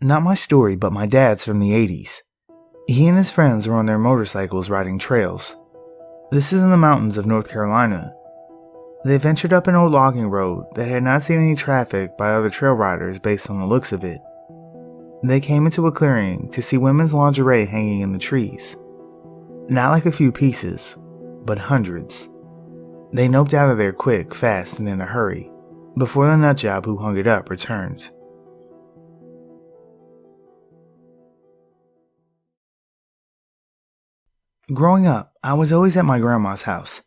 Not my story, but my dad's from the 80s. He and his friends were on their motorcycles riding trails. This is in the mountains of North Carolina. They ventured up an old logging road that had not seen any traffic by other trail riders based on the looks of it. They came into a clearing to see women's lingerie hanging in the trees. Not like a few pieces, but hundreds. They noped out of there quick, fast, and in a hurry, before the nutjob who hung it up returned. Growing up, I was always at my grandma's house.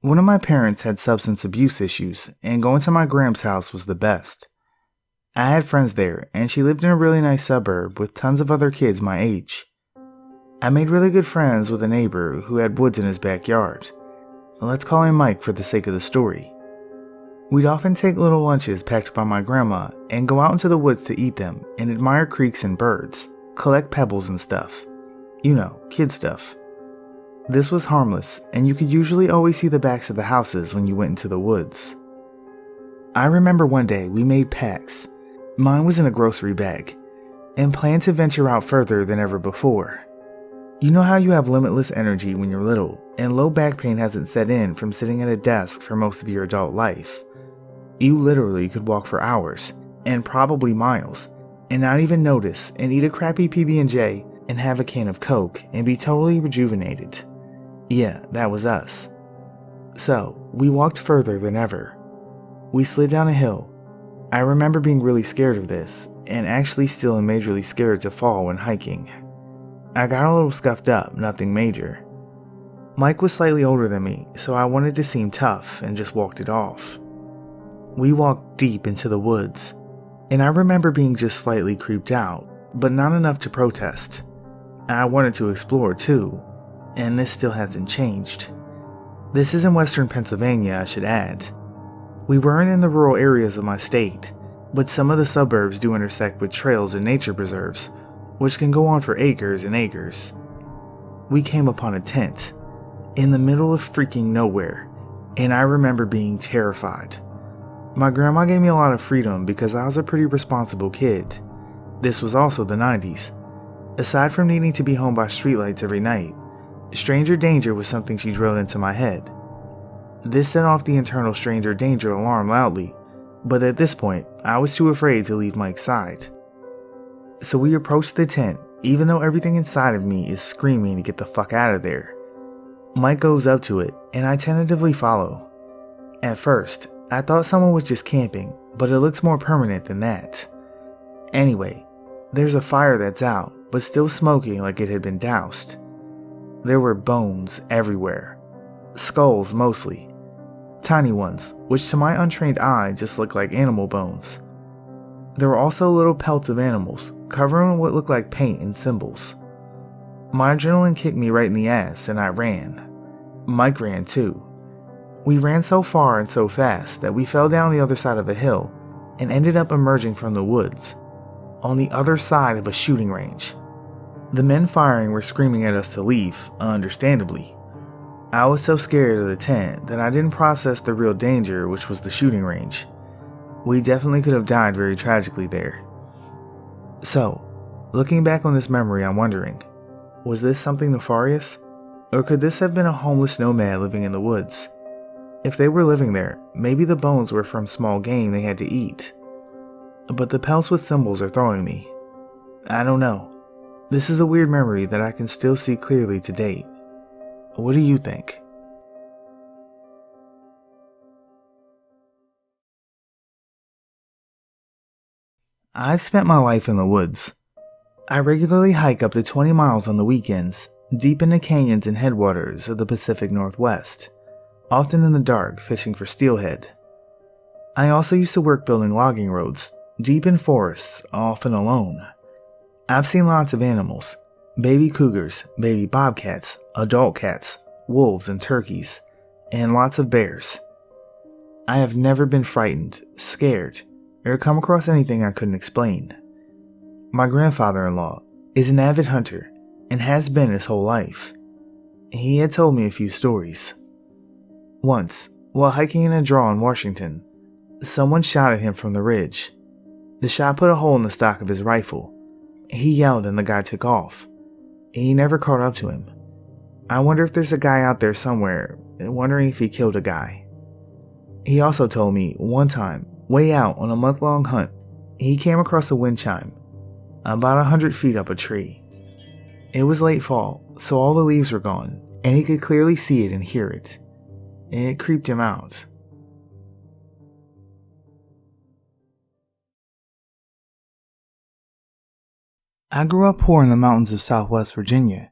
One of my parents had substance abuse issues, and going to my gram's house was the best. I had friends there, and she lived in a really nice suburb with tons of other kids my age. I made really good friends with a neighbor who had woods in his backyard. Let's call him Mike for the sake of the story. We'd often take little lunches packed by my grandma and go out into the woods to eat them and admire creeks and birds, collect pebbles and stuff. You know, kid stuff. This was harmless, and you could usually always see the backs of the houses when you went into the woods. I remember one day we made packs. Mine was in a grocery bag, and planned to venture out further than ever before. You know how you have limitless energy when you're little, and low back pain hasn't set in from sitting at a desk for most of your adult life. You literally could walk for hours, and probably miles, and not even notice, and eat a crappy PB&J and have a can of Coke and be totally rejuvenated. Yeah, that was us. So, we walked further than ever. We slid down a hill. I remember being really scared of this, and actually still am majorly scared to fall when hiking. I got a little scuffed up, nothing major. Mike was slightly older than me, so I wanted to seem tough and just walked it off. We walked deep into the woods, and I remember being just slightly creeped out, but not enough to protest. I wanted to explore too, and this still hasn't changed. This is in western Pennsylvania, I should add. We weren't in the rural areas of my state, but some of the suburbs do intersect with trails and nature preserves, which can go on for acres and acres. We came upon a tent, in the middle of freaking nowhere, and I remember being terrified. My grandma gave me a lot of freedom because I was a pretty responsible kid. This was also the 90s. Aside from needing to be home by streetlights every night, stranger danger was something she drilled into my head. This set off the internal stranger danger alarm loudly, but at this point, I was too afraid to leave Mike's side. So we approached the tent, even though everything inside of me is screaming to get the fuck out of there. Mike goes up to it, and I tentatively follow. At first, I thought someone was just camping, but it looks more permanent than that. Anyway, there's a fire that's out, but still smoking like it had been doused. There were bones everywhere. Skulls mostly. Tiny ones, which to my untrained eye just looked like animal bones. There were also little pelts of animals, covering what looked like paint and symbols. My adrenaline kicked me right in the ass and I ran. Mike ran too. We ran so far and so fast that we fell down the other side of a hill and ended up emerging from the woods, on the other side of a shooting range. The men firing were screaming at us to leave, understandably. I was so scared of the tent that I didn't process the real danger, which was the shooting range. We definitely could have died very tragically there. So, looking back on this memory, I'm wondering, was this something nefarious? Or could this have been a homeless nomad living in the woods? If they were living there, maybe the bones were from small game they had to eat. But the pelts with symbols are throwing me. I don't know. This is a weird memory that I can still see clearly to date. What do you think? I've spent my life in the woods. I regularly hike up to 20 miles on the weekends, deep into canyons and headwaters of the Pacific Northwest, often in the dark fishing for steelhead. I also used to work building logging roads, deep in forests, often alone. I've seen lots of animals, baby cougars, baby bobcats, adult cats, wolves and turkeys, and lots of bears. I have never been frightened, scared, or come across anything I couldn't explain. My grandfather-in-law is an avid hunter and has been his whole life. He had told me a few stories. Once, while hiking in a draw in Washington, someone shot at him from the ridge. The shot put a hole in the stock of his rifle, He yelled and the guy took off. He never caught up to him. I wonder if there's a guy out there somewhere, wondering if he killed a guy. He also told me one time, way out on a month-long hunt, he came across a wind chime, about 100 feet up a tree. It was late fall, so all the leaves were gone, and he could clearly see it and hear it. It creeped him out. I grew up poor in the mountains of Southwest Virginia.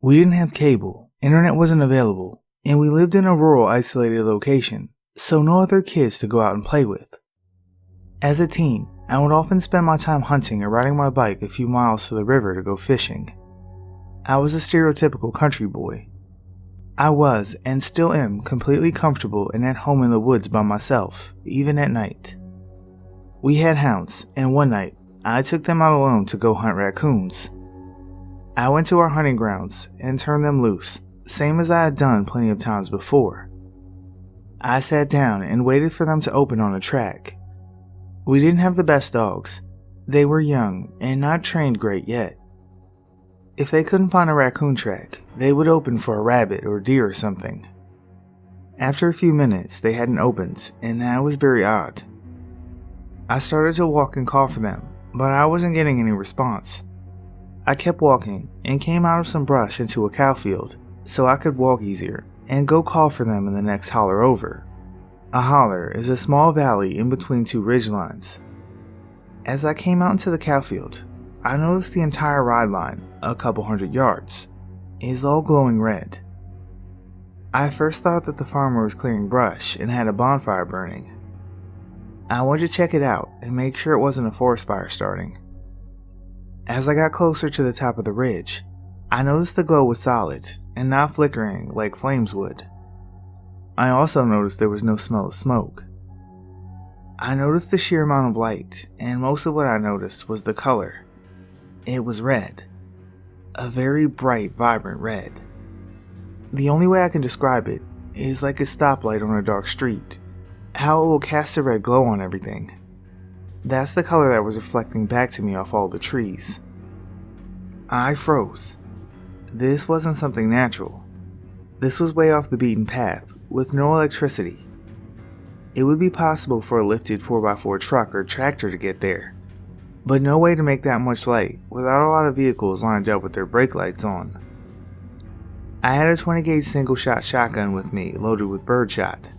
We didn't have cable, internet wasn't available, and we lived in a rural, isolated location, so no other kids to go out and play with. As a teen, I would often spend my time hunting or riding my bike a few miles to the river to go fishing. I was a stereotypical country boy. I was, and still am, completely comfortable and at home in the woods by myself, even at night. We had hounds, and one night, I took them out alone to go hunt raccoons. I went to our hunting grounds and turned them loose, same as I had done plenty of times before. I sat down and waited for them to open on a track. We didn't have the best dogs. They were young and not trained great yet. If they couldn't find a raccoon track, they would open for a rabbit or deer or something. After a few minutes, they hadn't opened, and that was very odd. I started to walk and call for them, but I wasn't getting any response. I kept walking and came out of some brush into a cow field so I could walk easier and go call for them in the next holler over. A holler is a small valley in between two ridge lines. As I came out into the cow field, I noticed the entire ride line, a couple hundred yards, is all glowing red. I first thought that the farmer was clearing brush and had a bonfire burning. I wanted to check it out and make sure it wasn't a forest fire starting. As I got closer to the top of the ridge, I noticed the glow was solid and not flickering like flames would. I also noticed there was no smell of smoke. I noticed the sheer amount of light, and most of what I noticed was the color. It was red. A very bright, vibrant red. The only way I can describe it is like a stoplight on a dark street. How it will cast a red glow on everything. That's the color that was reflecting back to me off all the trees. I froze. This wasn't something natural. This was way off the beaten path, with no electricity. It would be possible for a lifted 4x4 truck or tractor to get there, but no way to make that much light without a lot of vehicles lined up with their brake lights on. I had a 20 gauge single shot shotgun with me loaded with birdshot.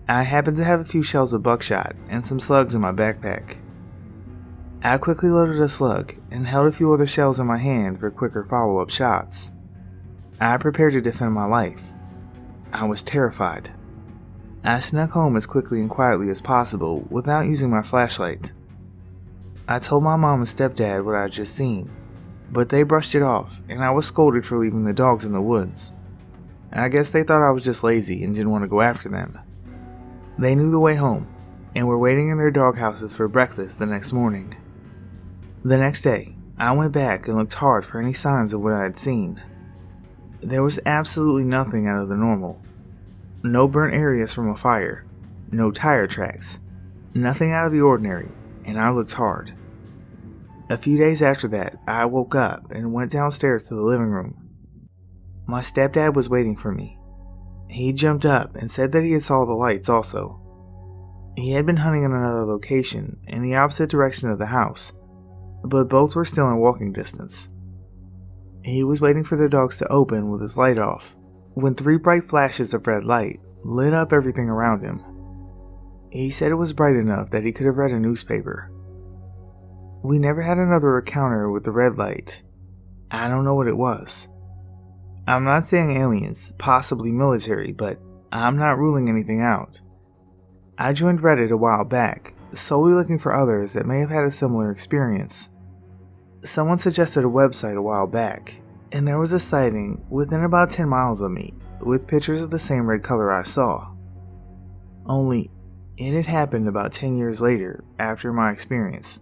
I happened to have a few shells of buckshot and some slugs in my backpack. I quickly loaded a slug and held a few other shells in my hand for quicker follow-up shots. I prepared to defend my life. I was terrified. I snuck home as quickly and quietly as possible without using my flashlight. I told my mom and stepdad what I had just seen, but they brushed it off and I was scolded for leaving the dogs in the woods. I guess they thought I was just lazy and didn't want to go after them. They knew the way home, and were waiting in their doghouses for breakfast the next morning. The next day, I went back and looked hard for any signs of what I had seen. There was absolutely nothing out of the normal. No burnt areas from a fire, no tire tracks, nothing out of the ordinary, and I looked hard. A few days after that, I woke up and went downstairs to the living room. My stepdad was waiting for me. He jumped up and said that he had saw the lights also. He had been hunting in another location in the opposite direction of the house, but both were still in walking distance. He was waiting for the dogs to open with his light off, when 3 bright flashes of red light lit up everything around him. He said it was bright enough that he could have read a newspaper. We never had another encounter with the red light. I don't know what it was. I'm not saying aliens, possibly military, but I'm not ruling anything out. I joined Reddit a while back, solely looking for others that may have had a similar experience. Someone suggested a website a while back, and there was a sighting within about 10 miles of me, with pictures of the same red color I saw. Only, it had happened about 10 years later after my experience,